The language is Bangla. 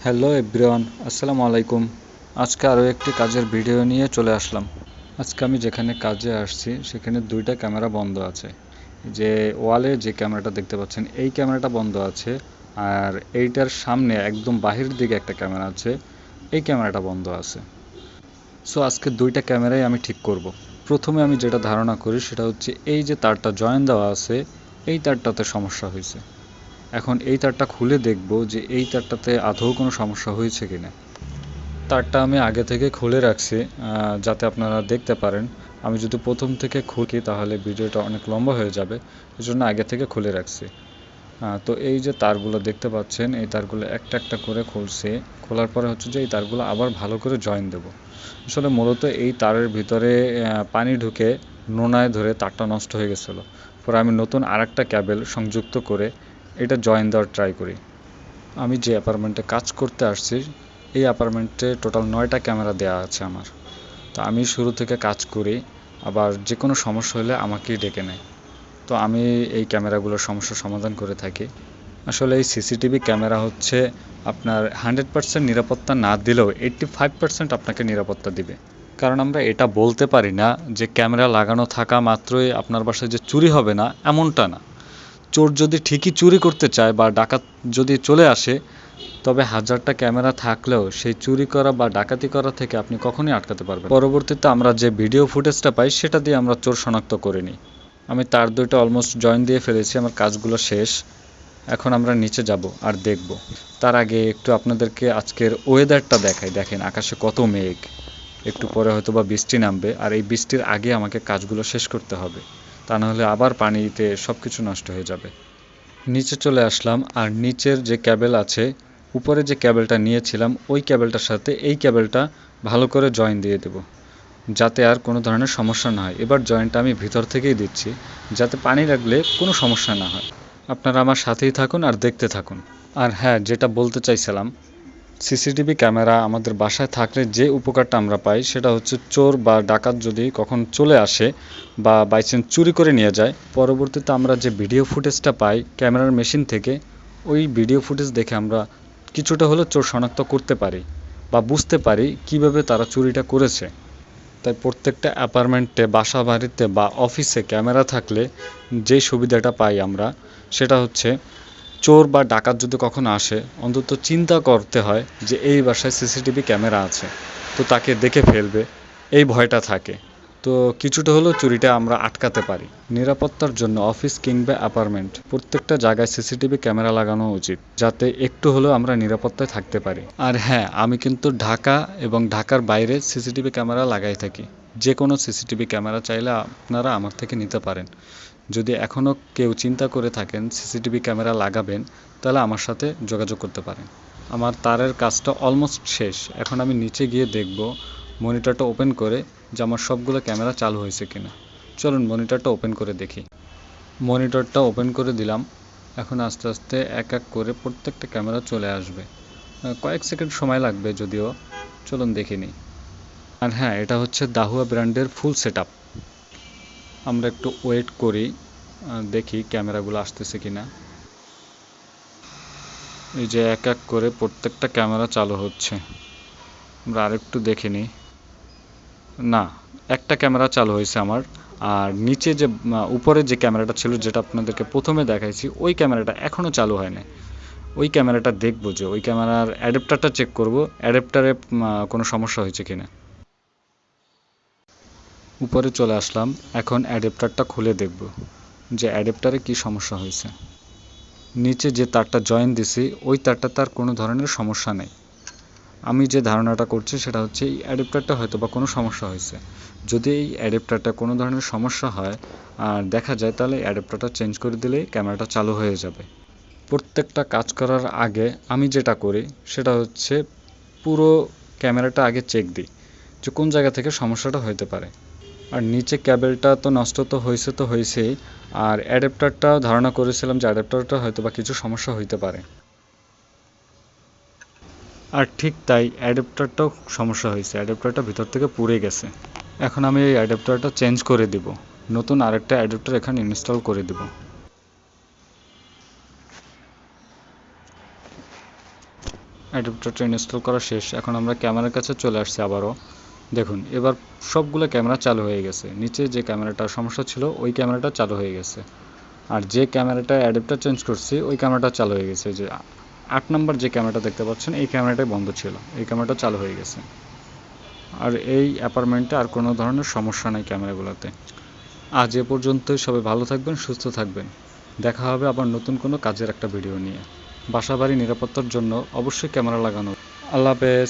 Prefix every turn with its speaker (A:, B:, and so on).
A: হ্যালো এভরিওয়ান, আসসালামু আলাইকুম। আজকে আরও একটি কাজের ভিডিও নিয়ে চলে আসলাম। আজকে আমি যেখানে কাজে আসছি সেখানে দুইটা ক্যামেরা বন্ধ আছে। যে ওয়ালে যে ক্যামেরাটা দেখতে পাচ্ছেন এই ক্যামেরাটা বন্ধ আছে, আর এইটার সামনে একদম বাহিরের দিকে একটা ক্যামেরা আছে, এই ক্যামেরাটা বন্ধ আছে। সো আজকে দুইটা ক্যামেরাই আমি ঠিক করব। প্রথমে আমি যেটা ধারণা করি সেটা হচ্ছে এই যে তারটা জয়েন দেওয়া আছে এই তারটাতে সমস্যা হয়েছে। এখন এই তারটা খুলে দেখব যে এই তারটাতে আদৌ কোনো সমস্যা হয়েছে কিনা। তারটা আমি আগে থেকে খুলে রাখছি যাতে আপনারা দেখতে পারেন। আমি যদি প্রথম থেকে খুলি তাহলে ভিডিওটা অনেক লম্বা হয়ে যাবে, এজন্য আগে থেকে খুলে রাখছি। তো এই যে তারগুলো দেখতে পাচ্ছেন এই তারগুলো একটা একটা করে খুলছি। খোলার পরে হচ্ছে যে এই তারগুলো আবার ভালো করে জয়েন দেব। আসলে মূলত এই তারের ভিতরে পানি ঢুকে নোনায় ধরে তারটা নষ্ট হয়ে গেছিলো। পরে আমি নতুন আরেকটা ক্যাবেল সংযুক্ত করে এটা জয়েন দেওয়ার ট্রাই করি। আমি যে অ্যাপার্টমেন্টে কাজ করতে আসছি এই অ্যাপার্টমেন্টে টোটাল 9টা ক্যামেরা দেওয়া আছে আমার। তো আমি শুরু থেকে কাজ করি, আবার যে কোনো সমস্যা হলে আমাকেই ডেকে নেয়। তো আমি এই ক্যামেরাগুলোর সমস্যার সমাধান করে থাকি। আসলে এই সিসিটিভি ক্যামেরা হচ্ছে আপনার 100% নিরাপত্তা না দিলেও 85% আপনাকে নিরাপত্তা দিবে। কারণ আমরা এটা বলতে পারি না যে ক্যামেরা লাগানো থাকা মাত্রই আপনার বাসায় যে চুরি হবে না, এমনটা না। চোর যদি ঠিকই চুরি করতে চায় বা ডাকাত যদি চলে আসে, তবে হাজারটা ক্যামেরা থাকলেও সেই চুরি করা বা ডাকাতি করা থেকে আপনি কখনোই আটকাতে পারবেন। পরবর্তীতে আমরা যে ভিডিও ফুটেজটা পাই সেটা দিয়ে আমরা চোর শনাক্ত করে নিই। আমি তার দুইটা অলমোস্ট জয়েন দিয়ে ফেলেছি, আমার কাজগুলো শেষ। এখন আমরা নিচে যাব আর দেখব। তার আগে একটু আপনাদেরকে আজকের ওয়েদারটা দেখাই। দেখেন আকাশে কত মেঘ, একটু পরে হয়তো বা বৃষ্টি নামবে, আর এই বৃষ্টির আগে আমাকে কাজগুলো শেষ করতে হবে, তা নাহলে আবার পানিতে সব কিছু নষ্ট হয়ে যাবে। নিচে চলে আসলাম, আর নিচের যে ক্যাবেল আছে উপরে যে ক্যাবেলটা নিয়েছিলাম ওই ক্যাবেলটার সাথে এই ক্যাবেলটা ভালো করে জয়েন দিয়ে দেব, যাতে আর কোনো ধরনের সমস্যা না হয়। এবার জয়েন্টটা আমি ভিতর থেকেই দিচ্ছি যাতে পানি লাগলে কোনো সমস্যা না হয়। আপনারা আমার সাথেই থাকুন আর দেখতে থাকুন। আর হ্যাঁ, যেটা বলতে চাইছিলাম, সিসিটিভি ক্যামেরা আমাদের বাসায় থাকলে যে উপকারটা আমরা পাই সেটা হচ্ছে চোর বা ডাকাত যদি কখন চলে আসে বা বাইচান্স চুরি করে নিয়ে যায়, পরবর্তীতে আমরা যে ভিডিও ফুটেজটা পাই ক্যামেরার মেশিন থেকে, ওই ভিডিও ফুটেজ দেখে আমরা কিছুটা হলেও চোর শনাক্ত করতে পারি বা বুঝতে পারি কিভাবে তারা চুরিটা করেছে। তাই প্রত্যেকটা অ্যাপার্টমেন্টে, বাসা বাড়িতে বা অফিসে ক্যামেরা থাকলে যেই সুবিধাটা পাই আমরা সেটা হচ্ছে চোর বা ডাকাত যদি কখনো আসে অন্তত চিন্তা করতে হয় যে এই বাসায় সিসিটিভি ক্যামেরা আছে, তো তাকে দেখে ফেলবে, এই ভয়টা থাকে। তো কিছুটা হলেও চুরিটা আমরা আটকাতে পারি। নিরাপত্তার জন্য অফিস কিংবা অ্যাপার্টমেন্ট প্রত্যেকটা জায়গায় সিসিটিভি ক্যামেরা লাগানো উচিত, যাতে একটু হলেও আমরা নিরাপত্তায় থাকতে পারি। আর হ্যাঁ, আমি কিন্তু ঢাকা এবং ঢাকার বাইরে সিসিটিভি ক্যামেরা লাগাই থাকি। যে কোনো সিসিটিভি ক্যামেরা চাইলে আপনারা আমার থেকে নিতে পারেন। যদি এখনও কেউ চিন্তা করে থাকেন সিসিটিভি ক্যামেরা লাগাবেন, তাহলে আমার সাথে যোগাযোগ করতে পারেন। আমার তারের কাজটা অলমোস্ট শেষ। এখন আমি নিচে গিয়ে দেখব মনিটরটা ওপেন করে যে আমার সবগুলো ক্যামেরা চালু হয়েছে কিনা। চলুন মনিটরটা ওপেন করে দেখি। মনিটরটা ওপেন করে দিলাম। এখন আস্তে আস্তে এক এক করে প্রত্যেকটা ক্যামেরা চলে আসবে। কয়েক সেকেন্ড সময় লাগবে যদিও, চলুন দেখে নিই। আর হ্যাঁ, এটা হচ্ছে দাহুয়া ব্র্যান্ডের ফুল সেটআপ। আমরা একটু ওয়েট করি, দেখি ক্যামেরাগুলো আসতেছে কিনা। এই যে এক এক করে প্রত্যেকটা ক্যামেরা চালু হচ্ছে। আমরা আরেকটু দেখে নিই। না, একটা ক্যামেরা চালু হয়েছে আমার। আর নিচে যে উপরে যে ক্যামেরাটা ছিল যেটা আপনাদেরকে প্রথমে দেখাইছি ওই ক্যামেরাটা এখনও চালু হয় না। ওই ক্যামেরাটা দেখবো, যে ওই ক্যামেরার অ্যাডাপ্টারটা চেক করব, অ্যাডাপ্টারে কোনো সমস্যা হয়েছে কিনা। উপরে চলে আসলাম, এখন অ্যাডাপ্টারটা খুলে দেখব যে অ্যাডাপ্টারে কি সমস্যা হয়েছে। নিচে যে তারটা জয়েন দিছি ওই তারটা তার কোনো ধরনের সমস্যা নেই। আমি যে ধারণাটা করছি সেটা হচ্ছে এই অ্যাডাপ্টারটা হয়তো বা কোনো সমস্যা হয়েছে। যদি এই অ্যাডাপ্টারটা কোনো ধরনের সমস্যা হয় আর দেখা যায়, তাহলে অ্যাডাপ্টারটা চেঞ্জ করে দিলেই ক্যামেরাটা চালু হয়ে যাবে। প্রত্যেকটা কাজ করার আগে আমি যেটা করি সেটা হচ্ছে পুরো ক্যামেরাটা আগে চেক দিই যে কোন জায়গা থেকে সমস্যাটা হতে পারে। আর নিচে ক্যাবেলটা তো নষ্ট তো হয়েছেই, আর অ্যাডাপ্টারটাও ধারণা করেছিলাম যে অ্যাডাপ্টারটা হয়তো বা কিছু সমস্যা হইতে পারে। আর ঠিক তাই, অ্যাডাপ্টারটাও সমস্যা হয়েছে, অ্যাডাপ্টারটা ভিতর থেকে পুড়ে গেছে। এখন আমি এই অ্যাডাপ্টারটা চেঞ্জ করে দিব, নতুন আরেকটা অ্যাডাপ্টার এখানে ইনস্টল করে দিব। অ্যাডাপ্টারটা ইনস্টল করা শেষ। এখন আমরা ক্যামেরার কাছে চলে আসছি আবারও। দেখুন এবার সবগুলো ক্যামেরা চালু হয়ে গেছে। নিচে যে ক্যামেরাটার সমস্যা ছিল ওই ক্যামেরাটা চালু হয়ে গেছে, আর যে ক্যামেরাটা অ্যাডাপ্টার চেঞ্জ করছি ওই ক্যামেরাটা চালু হয়ে গেছে। যে 8 নম্বর যে ক্যামেরাটা দেখতে পাচ্ছেন এই ক্যামেরাটাই বন্ধ ছিল, এই ক্যামেরাটা চালু হয়ে গেছে। আর এই অ্যাপার্টমেন্টে আর কোনো ধরনের সমস্যা নেই ক্যামেরাগুলোতে। আজ এ পর্যন্তই। সবাই ভালো থাকবেন, সুস্থ থাকবেন। দেখা হবে আবার নতুন কোনো কাজের একটা ভিডিও নিয়ে। বাসাবাড়ি নিরাপত্তার জন্য অবশ্যই ক্যামেরা লাগানো। আল্লাহ হাফেজ।